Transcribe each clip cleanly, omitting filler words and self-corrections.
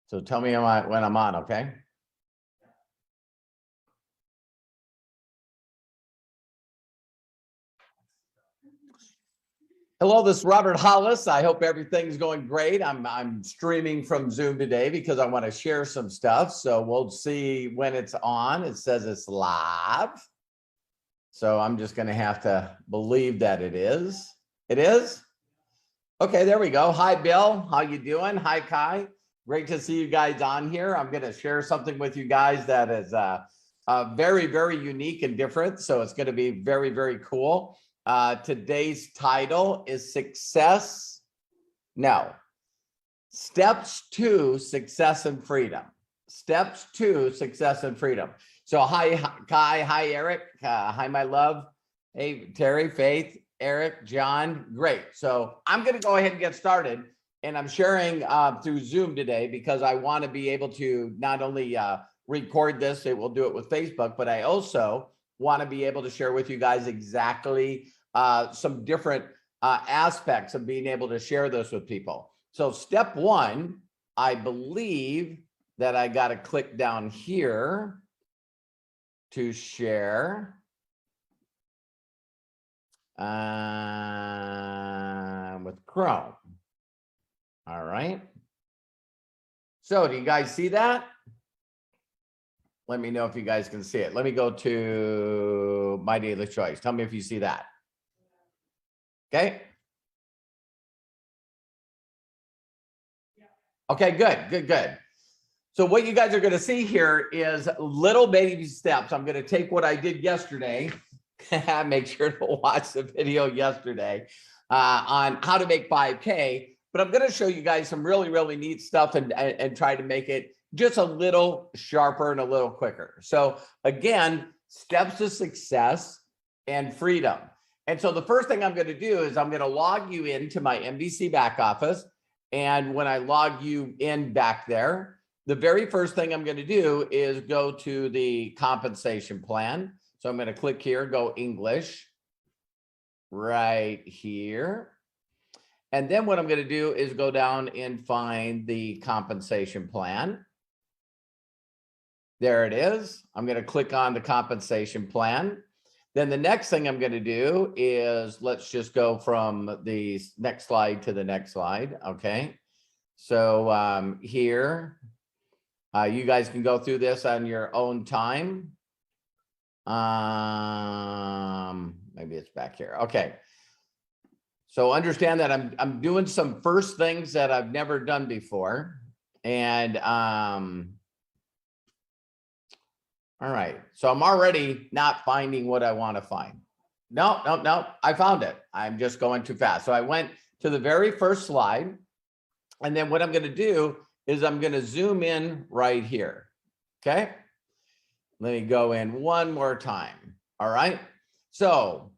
So tell me when I'm on, okay? Hello, this is Robert Hollis. I hope everything's going great. I'm streaming from Zoom today because I want to share some stuff. So we'll see when it's on. It says it's live. So I'm just going to have to believe that it is. It is? Okay, there we go. Hi, Bill. How you doing? Hi, Kai. Great to see you guys on here. I'm going to share something with you guys that is very, very unique and different. So it's going to be very, very cool. Today's title is Steps to Success and Freedom. Steps to Success and Freedom. So hi, Kai. Hi, Eric. Hi, my love. Hey, Terry, Faith, Eric, John. Great. So I'm going to go ahead and get started. And I'm sharing through Zoom today because I want to be able to not only record this, we'll do it with Facebook, but I also want to be able to share with you guys exactly some different aspects of being able to share this with people. So step one, I believe that I got to click down here to share. With Chrome. All right. So do you guys see that? Let me know if you guys can see it. Let me go to My Daily Choice. Tell me if you see that. Okay. Okay, good. So what you guys are going to see here is little baby steps. I'm going to take what I did yesterday. Make sure to watch the video yesterday on how to make 5K. But I'm going to show you guys some really, really neat stuff and try to make it just a little sharper and a little quicker. So again, steps to success and freedom. And so the first thing I'm going to do is I'm going to log you into my MBC back office. And when I log you in back there, the very first thing I'm going to do is go to the compensation plan. So I'm going to click here, go English right here. And then what I'm going to do is go down and find the compensation plan. There it is. I'm going to click on the compensation plan. Then the next thing I'm going to do is let's just go from the next slide to the next slide. Okay. So here, you guys can go through this on your own time. Maybe it's back here. Okay. So understand that I'm doing some first things that I've never done before. And all right. So I'm already not finding what I want to find. No. I found it. I'm just going too fast. So I went to the very first slide. And then what I'm going to do is I'm going to zoom in right here. Okay. Let me go in one more time. All right. So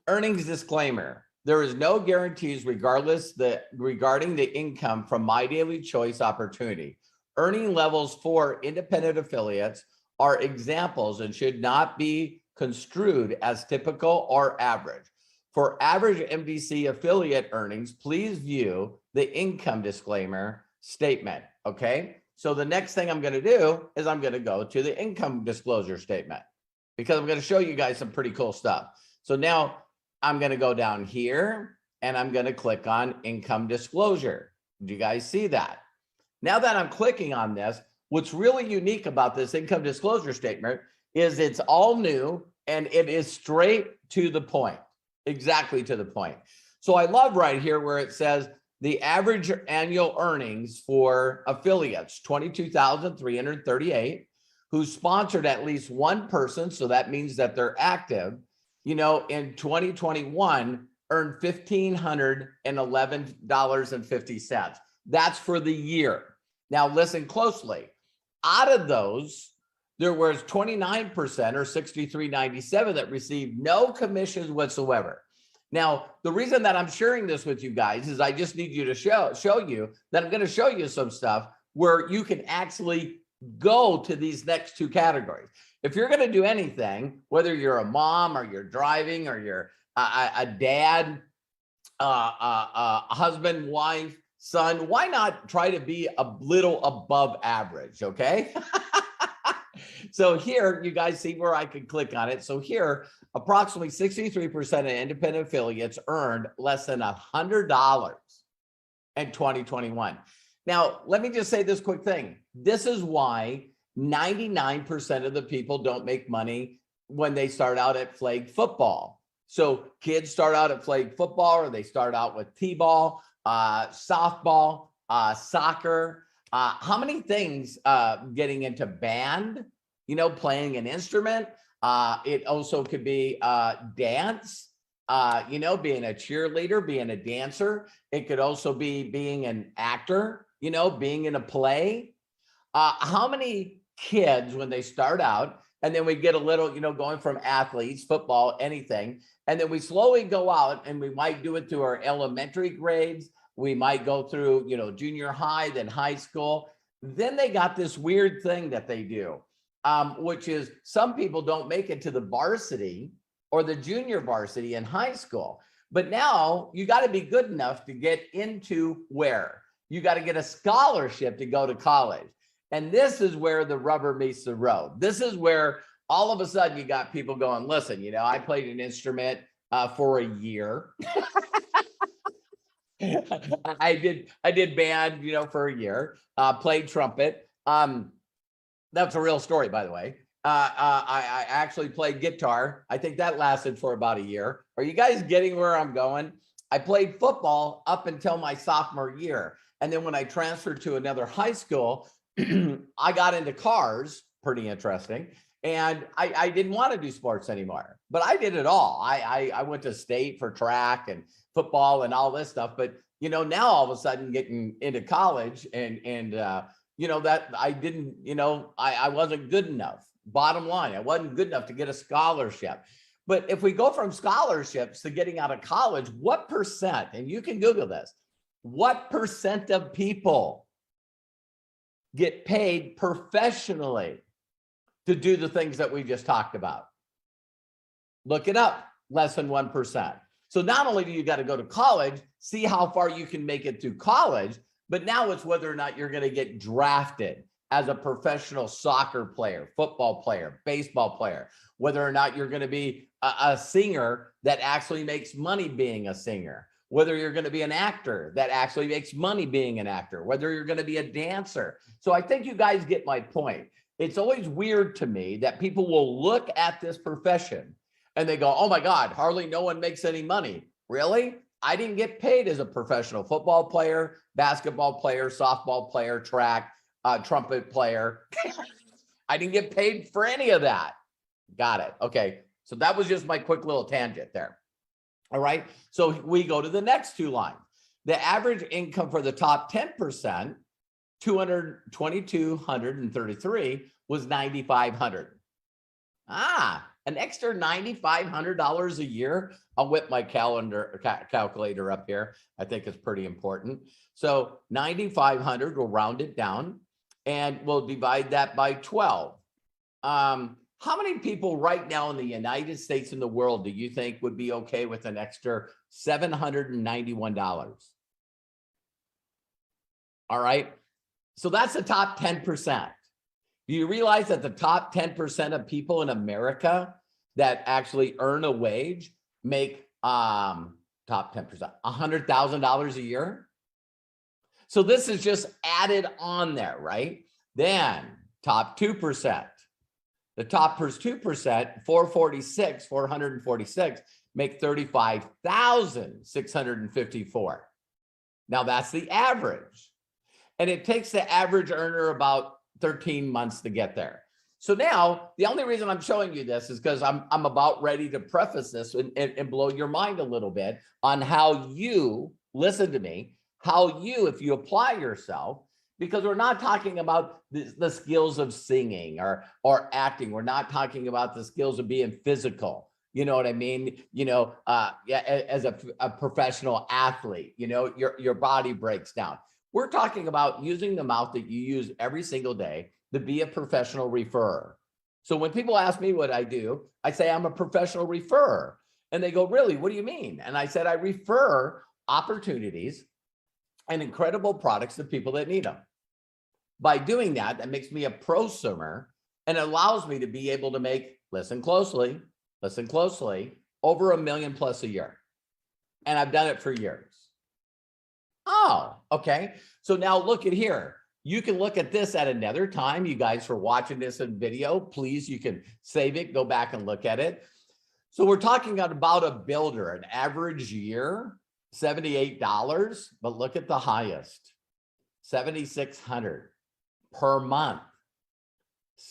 earnings disclaimer. There is no guarantees regarding the income from My Daily Choice opportunity. Earning levels for independent affiliates are examples and should not be construed as typical or average. For average MDC affiliate earnings, please view the income disclaimer statement. Okay. So the next thing I'm going to do is I'm going to go to the income disclosure statement because I'm going to show you guys some pretty cool stuff. So now I'm going to go down here and I'm going to click on income disclosure. Do you guys see that? Now that I'm clicking on this, what's really unique about this income disclosure statement is it's all new and it is straight to the point, exactly to the point. So I love right here where it says the average annual earnings for affiliates, 22,338, who sponsored at least one person. So that means that they're active, in 2021 earned $1,511.50. That's for the year. Now listen closely. Out of those, there was 29% or 6,397 that received no commissions whatsoever. Now, the reason that I'm sharing this with you guys is I just need you to show you that I'm going to show you some stuff where you can actually go to these next two categories. If you're going to do anything, whether you're a mom or you're driving or you're a dad, a husband, wife, son, why not try to be a little above average? Okay. So here you guys see where I can click on it. So here, approximately 63% of independent affiliates earned less than $100 in 2021. Now, let me just say this quick thing. This is why 99% of the people don't make money when they start out at flag football. So kids start out at flag football, or they start out with t-ball, softball, soccer. How many things getting into band, playing an instrument. It also could be dance, being a cheerleader, being a dancer. It could also be being an actor, being in a play. How many kids, when they start out, and then we get a little, going from athletes, football, anything, and then we slowly go out, and we might do it through our elementary grades. We might go through, junior high, then high school. Then they got this weird thing that they do, which is some people don't make it to the varsity or the junior varsity in high school. But now you got to be good enough to get into where? You got to get a scholarship to go to college. And this is where the rubber meets the road. This is where all of a sudden you got people going, listen, I played an instrument for a year. I did band, for a year, played trumpet. That's a real story, by the way. I actually played guitar. I think that lasted for about a year. Are you guys getting where I'm going? I played football up until my sophomore year. And then when I transferred to another high school, I got into cars, pretty interesting. And I didn't want to do sports anymore, but I did it all. I went to state for track and football and all this stuff. But, now all of a sudden getting into college and that I didn't, I wasn't good enough. Bottom line, I wasn't good enough to get a scholarship. But if we go from scholarships to getting out of college, what percent, and you can Google this, what percent of people get paid professionally to do the things that we just talked about? Look it up, less than 1%. So not only do you got to go to college, see how far you can make it through college, but now it's whether or not you're going to get drafted as a professional soccer player, football player, baseball player, whether or not you're going to be a singer that actually makes money being a singer, whether you're going to be an actor that actually makes money being an actor, whether you're going to be a dancer. So I think you guys get my point. It's always weird to me that people will look at this profession and they go, oh my God, hardly no one makes any money. Really? I didn't get paid as a professional football player, basketball player, softball player, track, trumpet player. I didn't get paid for any of that. Got it. Okay. So that was just my quick little tangent there. All right. So we go to the next two lines. The average income for the top 10%, 2,233 was $9,500. An extra $9,500 a year. I'll whip my calculator up here. I think it's pretty important. So 9,500, we'll round it down and we'll divide that by 12. How many people right now in the United States and the world do you think would be okay with an extra $791? All right. So that's the top 10%. Do you realize that the top 10% of people in America that actually earn a wage make top 10%, $100,000 a year? So this is just added on there, right? Then top 2%. The top 2%, 446, make $35,654. Now that's the average. And it takes the average earner about 13 months to get there. So now the only reason I'm showing you this is because I'm about ready to preface this and blow your mind a little bit on how you, listen to me, how you, if you apply yourself, because we're not talking about the skills of singing or acting. We're not talking about the skills of being physical. You know what I mean? As a professional athlete, your body breaks down. We're talking about using the mouth that you use every single day to be a professional referrer. So when people ask me what I do, I say I'm a professional referrer. And they go, really, what do you mean? And I said, I refer opportunities and incredible products to people that need them. By doing that, that makes me a prosumer and allows me to be able to make, listen closely, over $1 million plus a year. And I've done it for years. Oh, okay. So now look at here. You can look at this at another time. You guys for watching this in video, please, you can save it, go back and look at it. So we're talking about a builder, an average year, $78, but look at the highest, $7,600 per month.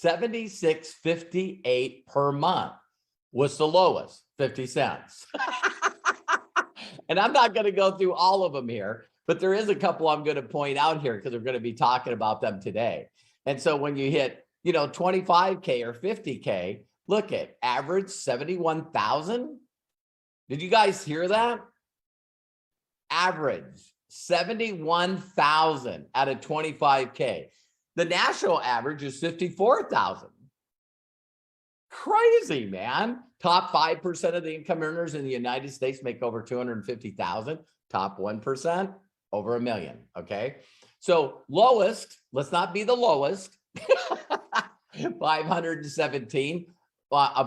$76.58 per month was the lowest, 50 cents. And I'm not going to go through all of them here, but there is a couple I'm going to point out here because we're going to be talking about them today. And so when you hit, 25K or 50K, look at average 71,000. Did you guys hear that? Average 71,000 out of 25K. The national average is 54,000. Crazy, man. Top 5% of the income earners in the United States make over 250,000. Top 1%, over $1 million. Okay. So lowest, let's not be the lowest, 517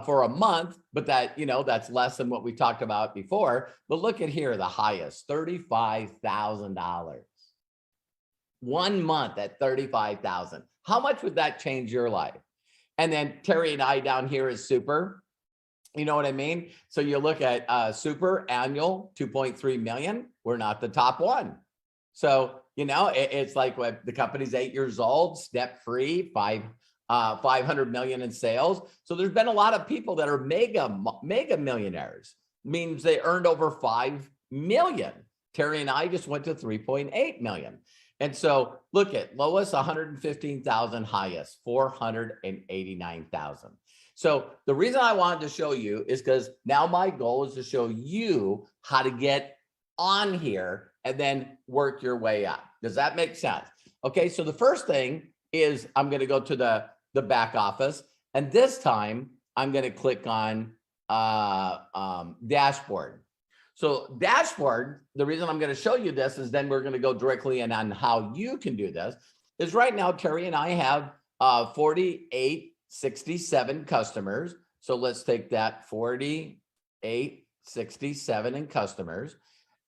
for a month, but that, that's less than what we talked about before. But look at here, the highest, $35,000. 1 month at 35,000. How much would that change your life? And then Terry and I down here is super. You know what I mean? So you look at super annual 2.3 million. We're not the top one. So, it's like what the company's 8 years old, step free, 500 million in sales. So there's been a lot of people that are mega millionaires. Means they earned over 5 million. Terry and I just went to 3.8 million. And so look at lowest 115,000, highest 489,000. So the reason I wanted to show you is because now my goal is to show you how to get on here and then work your way up. Does that make sense? Okay, so the first thing is I'm going to go to the back office, and this time I'm going to click on dashboard. So dashboard, the reason I'm going to show you this is then we're going to go directly in on how you can do this. Is right now, Terry and I have 4867 customers. So let's take that 4867 in customers.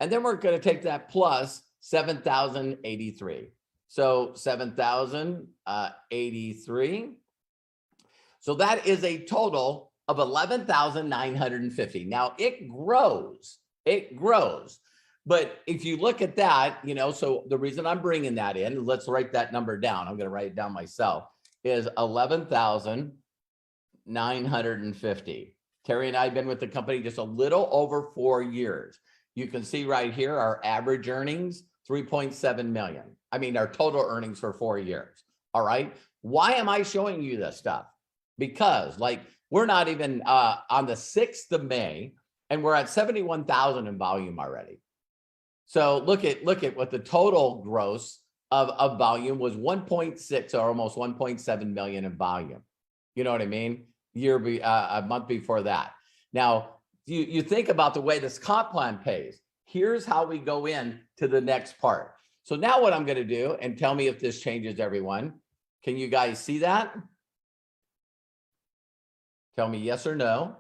And then we're going to take that plus 7,083. So 7,083. So that is a total of 11,950. Now it grows. But if you look at that, so the reason I'm bringing that in, let's write that number down. I'm going to write it down myself, is 11,950. Terry and I have been with the company just a little over 4 years. You can see right here, our average earnings, 3.7 million. I mean, our total earnings for 4 years. All right. Why am I showing you this stuff? Because we're not even on the 6th of May, and we're at 71,000 in volume already. So look at what the total gross of volume was, 1.6 or almost 1.7 million in volume. You know what I mean? A month before that. Now you think about the way this comp plan pays. Here's how we go in to the next part. So now what I'm going to do, and tell me if this changes, everyone. Can you guys see that? Tell me yes or no.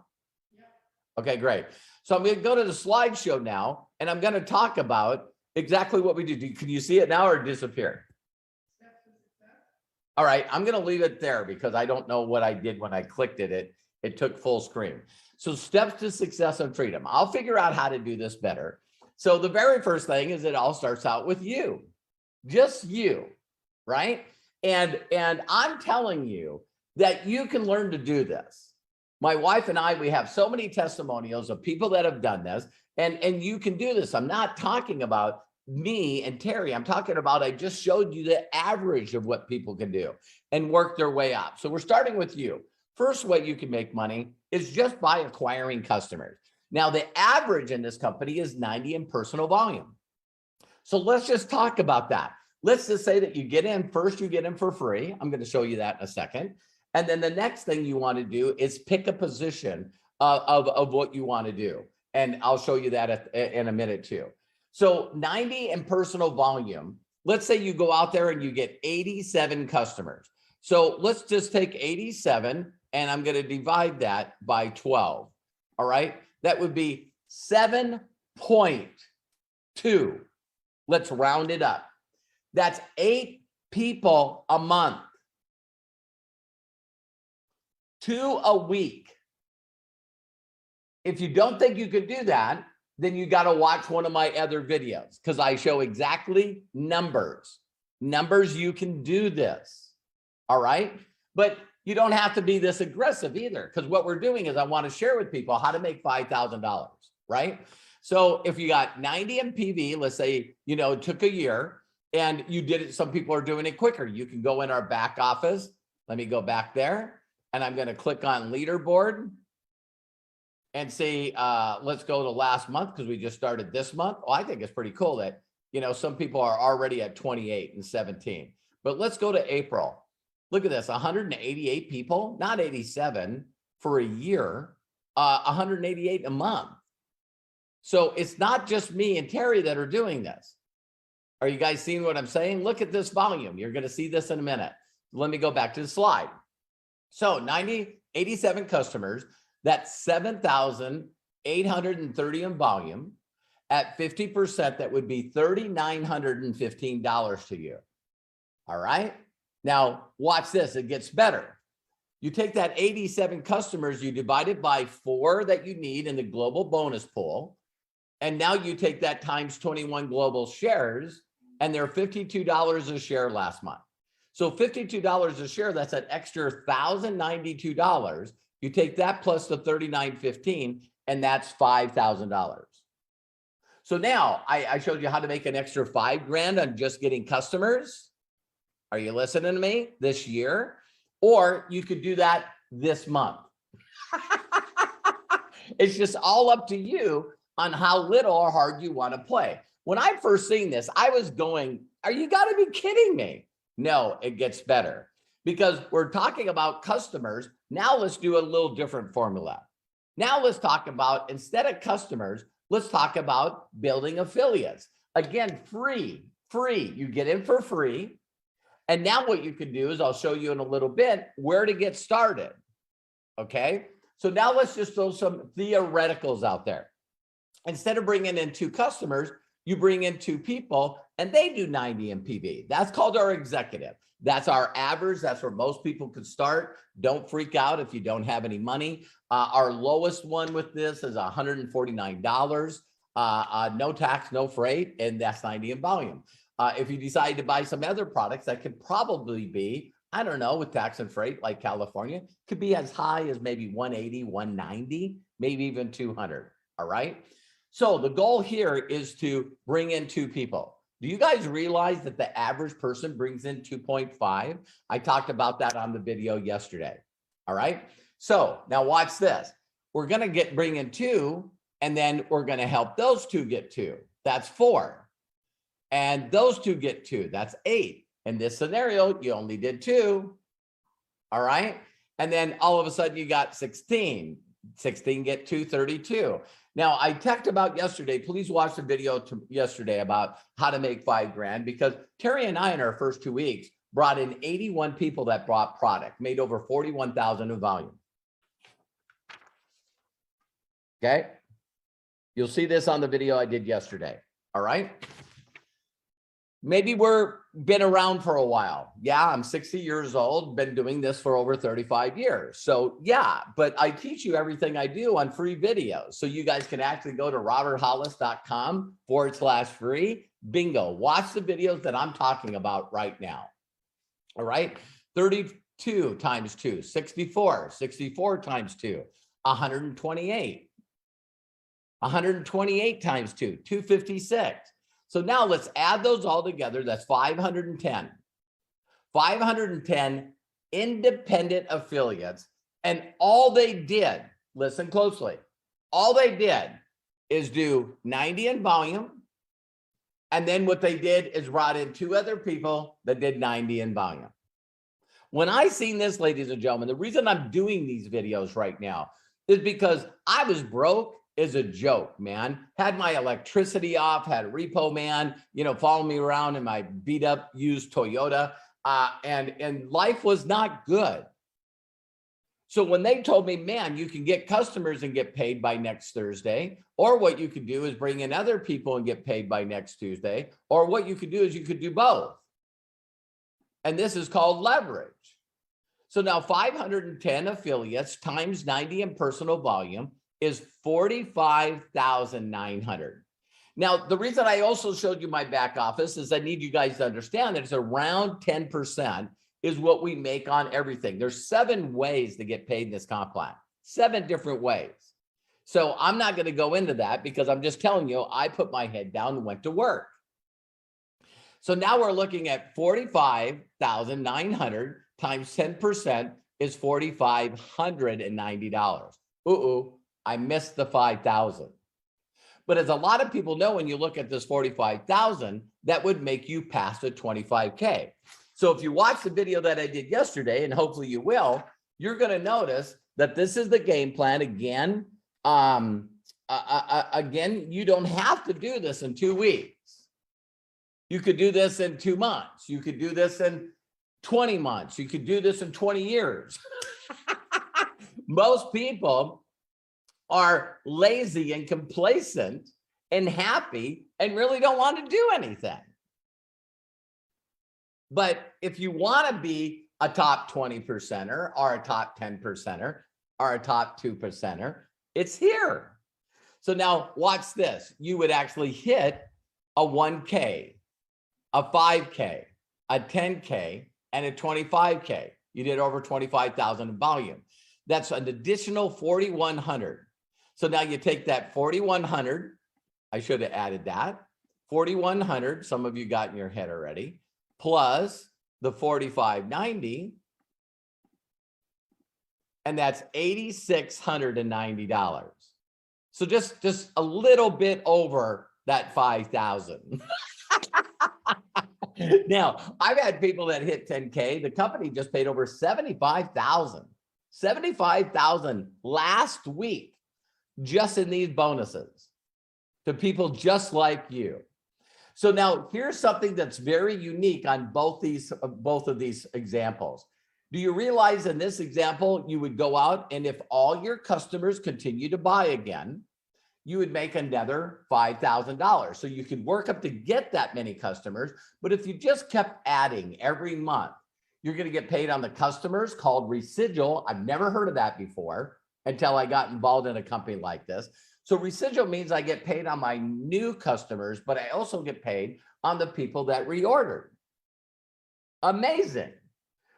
Okay, great. So I'm going to go to the slideshow now, and I'm going to talk about exactly what we do. Can you see it now or disappear? All right, I'm going to leave it there because I don't know what I did when I clicked it. It took full screen. So steps to success and freedom. I'll figure out how to do this better. So the very first thing is it all starts out with you, just you, right? And I'm telling you that you can learn to do this. My wife and I, we have so many testimonials of people that have done this, and you can do this. I'm not talking about me and Terry. I'm talking about, I just showed you the average of what people can do and work their way up. So we're starting with you. First way you can make money is just by acquiring customers. Now, the average in this company is 90 in personal volume. So let's just talk about that. Let's just say that you get in first, you get in for free. I'm going to show you that in a second. And then the next thing you want to do is pick a position of what you want to do. And I'll show you that in a minute too. So 90 in personal volume. Let's say you go out there and you get 87 customers. So let's just take 87 and I'm going to divide that by 12. All right. That would be 7.2. Let's round it up. That's 8 people a month. 2 a week. If you don't think you could do that, then you got to watch one of my other videos because I show exactly numbers you can do this. All right. But you don't have to be this aggressive either, because what we're doing is I want to share with people how to make $5,000, right? So if you got 90 in PV, let's say, it took a year and you did it. Some people are doing it quicker. You can go in our back office. Let me go back there and I'm going to click on leaderboard and say, let's go to last month because we just started this month. Well, I think it's pretty cool that, some people are already at 28 and 17, but let's go to April. Look at this, 188 people, not 87 for a year, 188 a month. So it's not just me and Terry that are doing this. Are you guys seeing what I'm saying? Look at this volume. You're going to see this in a minute. Let me go back to the slide. So 87 customers, that's 7,830 in volume. At 50%, that would be $3,915 to you. All right. Now, watch this. It gets better. You take that 87 customers, you divide it by 4 that you need in the global bonus pool. And now you take that times 21 global shares, and they're $52 a share last month. So $52 a share, that's an extra $1,092. You take that plus the $3,915, and that's $5,000. So now I showed you how to make an extra $5,000 on just getting customers. Are you listening to me this year? Or you could do that this month. It's just all up to you on how little or hard you want to play. When I first seen this, I was going, you got to be kidding me. No, it gets better because we're talking about customers. Now let's do a little different formula. Now let's talk about, instead of customers, let's talk about building affiliates. Again, free. You get in for free. And now what you can do is I'll show you in a little bit where to get started. Okay. So now let's just throw some theoreticals out there. Instead of bringing in 2 customers, you bring in 2 people and they do 90 in PV. That's called our executive. That's our average. That's where most people could start. Don't freak out if you don't have any money. Our lowest one with this is $149. No tax, no freight, and that's 90 in volume. If you decide to buy some other products, that could probably be, I don't know, with tax and freight like California, could be as high as maybe 180, 190, maybe even 200. All right. So the goal here is to bring in 2 people. Do you guys realize that the average person brings in 2.5? I talked about that on the video yesterday. All right. So now watch this. We're going to bring in 2, and then we're going to help those 2 get 2. That's 4. And those 2 get 2. That's 8. In this scenario, you only did 2. All right. And then all of a sudden you got 16. 16 get 2, 32. Now I talked about yesterday, please watch the video yesterday about how to make $5,000, because Terry and I in our first 2 weeks brought in 81 people that bought product, made over 41,000 in volume. Okay. You'll see this on the video I did yesterday. All right. Maybe we're been around for a while. Yeah, I'm 60 years old, been doing this for over 35 years. So yeah, but I teach you everything I do on free videos. So you guys can actually go to roberthollis.com/free. Bingo. Watch the videos that I'm talking about right now. All right. 32 times 2, 64, 64 times 2, 128. 128 times 2, 256. So now let's add those all together. That's 510. 510 independent affiliates. And all they did, listen closely, all they did is do 90 in volume. And then what they did is brought in 2 other people that did 90 in volume. When I seen this, ladies and gentlemen, the reason I'm doing these videos right now is because I was broke is a joke, man. Had my electricity off, had a repo man, follow me around in my beat up used Toyota, and life was not good. So when they told me, man, you can get customers and get paid by next Thursday, or what you could do is bring in other people and get paid by next Tuesday, or what you could do is you could do both. And this is called leverage. So now 510 affiliates times 90 in personal volume is 45,900. Now, the reason I also showed you my back office is I need you guys to understand that it's around 10% is what we make on everything. There's 7 ways to get paid in this comp plan, 7 different ways. So I'm not going to go into that because I'm just telling you, I put my head down and went to work. So now we're looking at 45,900 times 10% is $4,590. I missed the 5,000. But as a lot of people know, when you look at this 45,000, that would make you pass the 25K. So if you watch the video that I did yesterday, and hopefully you will, you're going to notice that this is the game plan. Again, you don't have to do this in 2 weeks. You could do this in 2 months. You could do this in 20 months. You could do this in 20 years. Most people are lazy and complacent and happy and really don't want to do anything. But if you want to be a top 20%er or a top 10%er or a top 2%er, it's here. So now watch this. You would actually hit a 1K, a 5K, a 10K, and a 25K. You did over 25,000 in volume. That's an additional 4,100. So now you take that 4,100. I should have added that. 4,100, some of you got in your head already, plus the 4,590, and that's $8,690. So just a little bit over that 5,000. Now, I've had people that hit 10K. The company just paid over 75,000. 75,000 last week just in these bonuses to people just like you. So now here's something that's very unique on both of these examples. Do you realize in this example, you would go out and if all your customers continue to buy again, you would make another $5,000. So you could work up to get that many customers. But if you just kept adding every month, you're going to get paid on the customers called residual. I've never heard of that before until I got involved in a company like this. So residual means I get paid on my new customers, but I also get paid on the people that reordered. Amazing.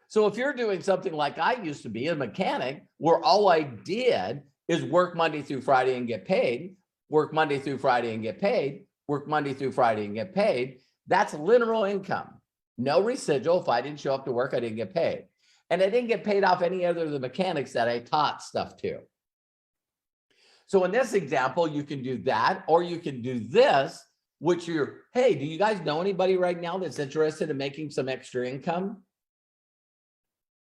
So if you're doing something like I used to be, a mechanic, where all I did is work Monday through Friday and get paid, work Monday through Friday and get paid, work Monday through Friday and get paid, that's literal income. No residual. If I didn't show up to work, I didn't get paid. And I didn't get paid off any other of the mechanics that I taught stuff to. So in this example, you can do that, or you can do this, which you're, hey, do you guys know anybody right now that's interested in making some extra income?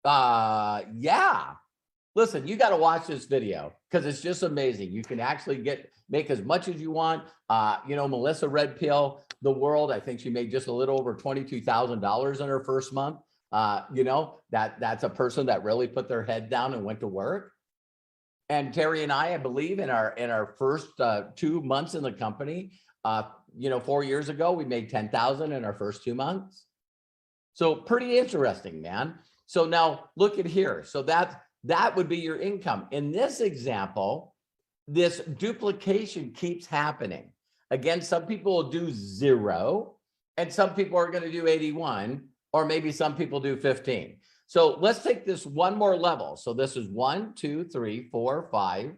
Yeah. Listen, you got to watch this video because it's just amazing. You can actually make as much as you want. Melissa Red Pill, the world, I think she made just a little over $22,000 in her first month. That's a person that really put their head down and went to work. And Terry and I believe in our first 2 months in the company, 4 years ago, we made 10,000 in our first 2 months. So pretty interesting, man. So now look at here. So that would be your income. In this example, this duplication keeps happening. Again, some people will do 0, and some people are going to do 81, or maybe some people do 15. So let's take this one more level. So this is 1, 2, 3, 4, 5,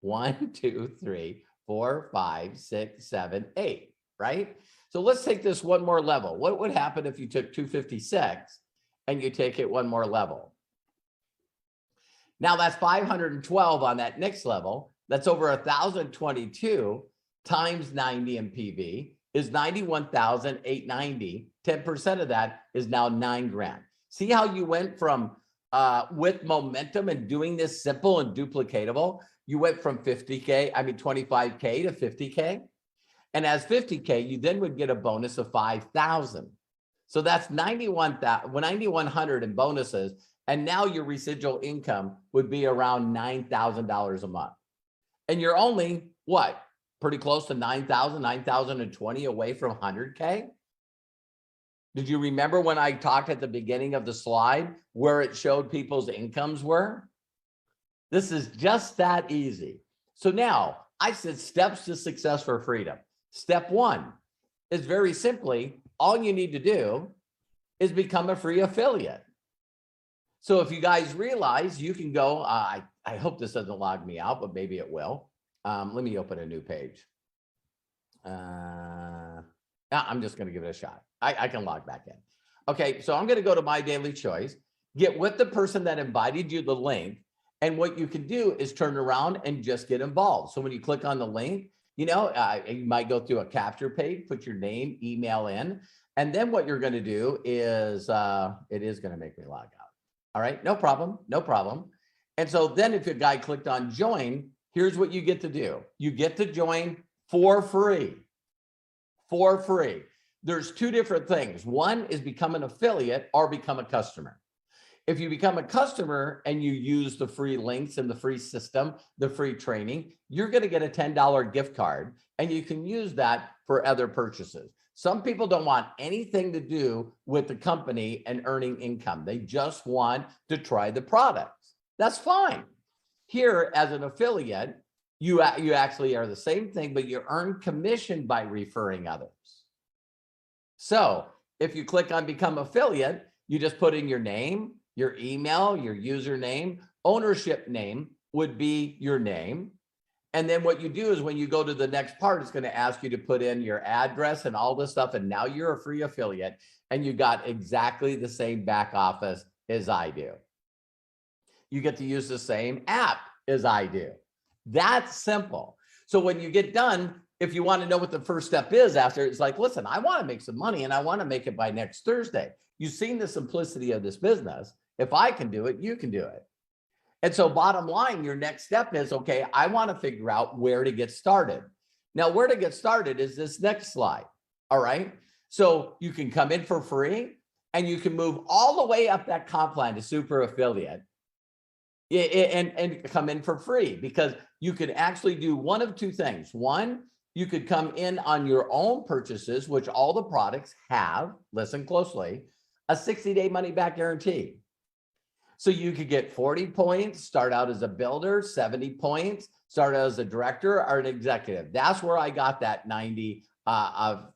1, 2, 3, 4, 5, 6, 7, 8, right? So let's take this one more level. What would happen if you took 256 and you take it one more level? Now that's 512 on that next level. That's over 1,022 times 90 in PV is 91,890. 10% of that is now $9,000. See how you went from with momentum and doing this simple and duplicatable you went from 50K, I mean 25K to 50K. And as 50K, you then would get a bonus of 5,000. So that's 9,100 in bonuses. And now your residual income would be around $9,000 a month. And you're only what? Pretty close to 9,000, 9,020 away from 100K. Did you remember when I talked at the beginning of the slide where it showed people's incomes were? This is just that easy. So now I said steps to success for freedom. Step one is very simply, all you need to do is become a free affiliate. So if you guys realize, you can go, I hope this doesn't log me out, but maybe it will. Let me open a new page. I'm just going to give it a shot. I can log back in. Okay, so I'm going to go to My Daily Choice, get with the person that invited you the link. And what you can do is turn around and just get involved. So when you click on the link, you might go through a capture page, put your name, email in. And then what you're going to do is, it is going to make me log out. All right, no problem, no problem. And so then if your guy clicked on join, here's what you get to do. You get to join for free, for free. There's two different things. One is become an affiliate or become a customer. If you become a customer and you use the free links and the free system, the free training, you're going to get a $10 gift card and you can use that for other purchases. Some people don't want anything to do with the company and earning income. They just want to try the products. That's fine. Here, as an affiliate, you actually are the same thing, but you earn commission by referring others. So if you click on Become Affiliate, you just put in your name, your email, your username, ownership name would be your name. And then what you do is when you go to the next part, it's going to ask you to put in your address and all this stuff. And now you're a free affiliate and you got exactly the same back office as I do. You get to use the same app as I do. That's simple. So when you get done, if you want to know what the first step is after, it's like, listen, I want to make some money and I want to make it by next Thursday. You've seen the simplicity of this business. If I can do it, you can do it. And so bottom line, your next step is, okay, I want to figure out where to get started. Now, where to get started is this next slide. All right. So you can come in for free and you can move all the way up that comp line to super affiliate and come in for free, because you could actually do one of two things. One, you could come in on your own purchases, which all the products have, listen closely, a 60-day money back guarantee. So you could get 40 points, start out as a builder, 70 points, start out as a director or an executive. That's where I got that 90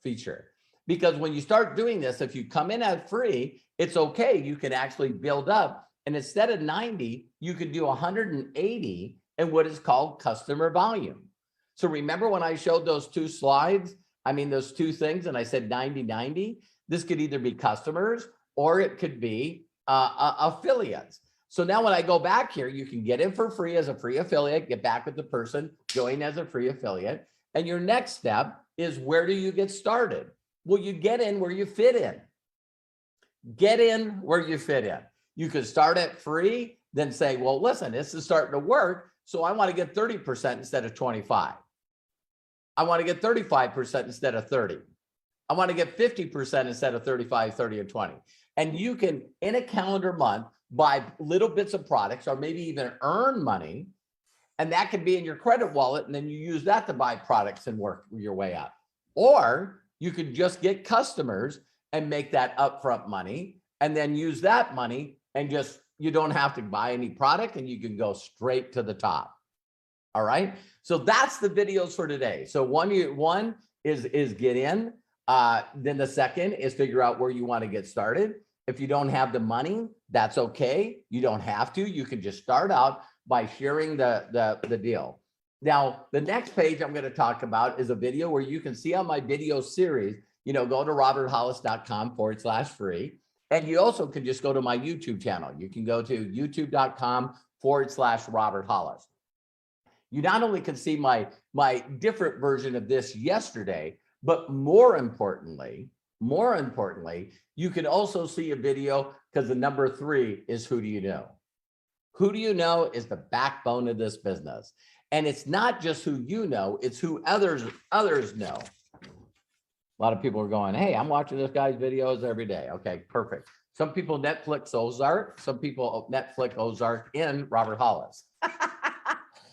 feature. Because when you start doing this, if you come in at free, it's okay. You can actually build up. And instead of 90, you could do 180 in what is called customer volume. So remember when I showed those two slides, those two things, and I said 90-90, this could either be customers or it could be affiliates. So now when I go back here, you can get in for free as a free affiliate, get back with the person, join as a free affiliate. And your next step is, where do you get started? Well, you get in where you fit in. Get in where you fit in. You could start at free, then say, well, listen, this is starting to work. So I want to get 30% instead of 25. I want to get 35% instead of 30. I want to get 50% instead of 35, 30, and 20. And you can, in a calendar month, buy little bits of products or maybe even earn money. And that could be in your credit wallet. And then you use that to buy products and work your way up. Or you could just get customers and make that upfront money and then use that money and just, you don't have to buy any product and you can go straight to the top. All right. So that's the videos for today. So one is get in. Then the second is figure out where you want to get started. If you don't have the money, that's okay. You don't have to. You can just start out by sharing the deal. Now, the next page I'm going to talk about is a video where you can see on my video series, go to roberthollis.com/free. And you also can just go to my YouTube channel. You can go to youtube.com/Robert Hollis. You not only can see my different version of this yesterday, but more importantly, you can also see a video, because the number 3 is who do you know? Who do you know is the backbone of this business. And it's not just who you know, it's who others know. A lot of people are going, hey, I'm watching this guy's videos every day. Okay, perfect. Some people Netflix Ozark, some people Netflix Ozark in Robert Hollis.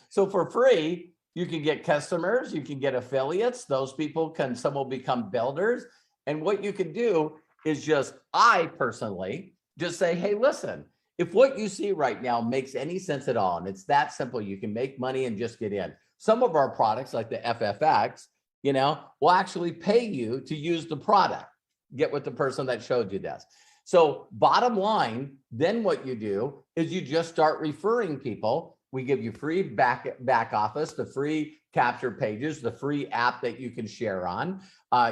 So for free, you can get customers, you can get affiliates. Those people can, some will become builders. And what you can do is just, I personally just say, hey, listen, if what you see right now makes any sense at all, and it's that simple, you can make money and just get in. Some of our products like the FFX, will actually pay you to use the product. Get with the person that showed you this. So bottom line, then what you do is you just start referring people. We give you free back office, the free capture pages, the free app that you can share on.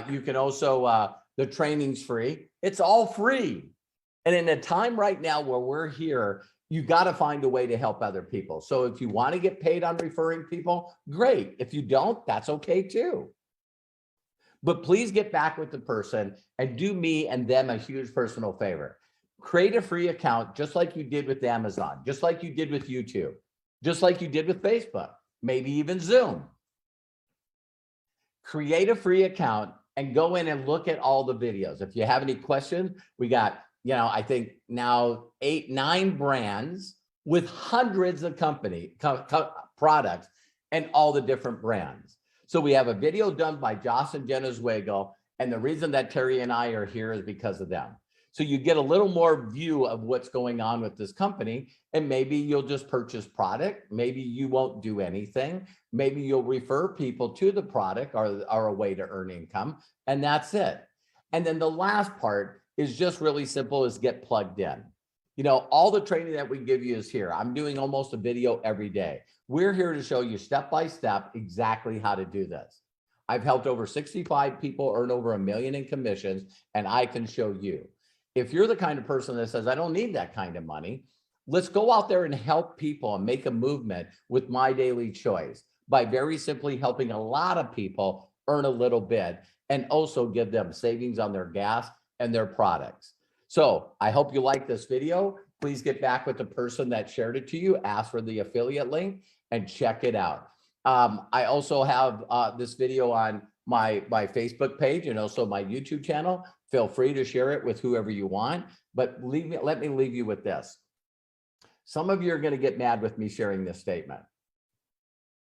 You can also, the training's free. It's all free. And in a time right now where we're here, you got to find a way to help other people. So if you want to get paid on referring people, great. If you don't, that's okay too. But please get back with the person and do me and them a huge personal favor. Create a free account just like you did with Amazon, just like you did with YouTube, just like you did with Facebook, maybe even Zoom. Create a free account and go in and look at all the videos. If you have any questions, we got, I think now 8, 9 brands with hundreds of products and all the different brands. So we have a video done by Joss and Jenna Zweigel, and the reason that Terry and I are here is because of them. So you get a little more view of what's going on with this company, and maybe you'll just purchase product. Maybe you won't do anything. Maybe you'll refer people to the product or a way to earn income, and that's it. And then the last part is just really simple, is get plugged in. All the training that we give you is here. I'm doing almost a video every day. We're here to show you step by step exactly how to do this. I've helped over 65 people earn over $1 million in commissions, and I can show you. If you're the kind of person that says, I don't need that kind of money, let's go out there and help people and make a movement with My Daily Choice by very simply helping a lot of people earn a little bit and also give them savings on their gas and their products. So I hope you like this video. Please get back with the person that shared it to you, ask for the affiliate link and check it out. I also have this video on my Facebook page and also my YouTube channel. Feel free to share it with whoever you want, but let me leave you with this. Some of you are going to get mad with me sharing this statement,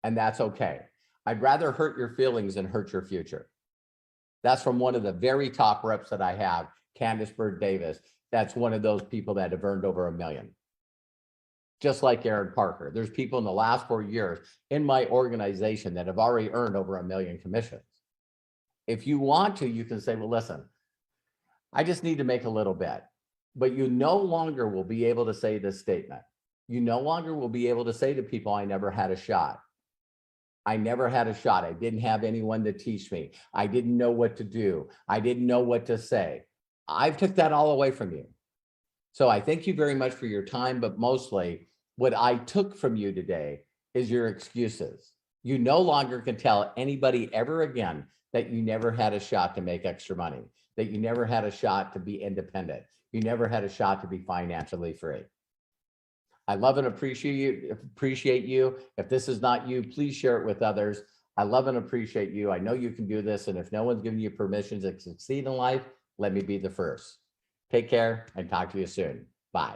and that's okay. I'd rather hurt your feelings than hurt your future. That's from one of the very top reps that I have, Candace Bird Davis. That's one of those people that have earned over $1 million. Just like Aaron Parker. There's people in the last 4 years in my organization that have already earned over $1 million commissions. If you want to, you can say, well, listen, I just need to make a little bit. But you no longer will be able to say this statement. You no longer will be able to say to people, I never had a shot. I never had a shot. I didn't have anyone to teach me. I didn't know what to do. I didn't know what to say. I've took that all away from you. So I thank you very much for your time, but mostly what I took from you today is your excuses. You no longer can tell anybody ever again that you never had a shot to make extra money, that you never had a shot to be independent. You never had a shot to be financially free. I love and appreciate you. If this is not you, please share it with others. I love and appreciate you. I know you can do this. And if no one's giving you permission to succeed in life, let me be the first. Take care and talk to you soon. Bye.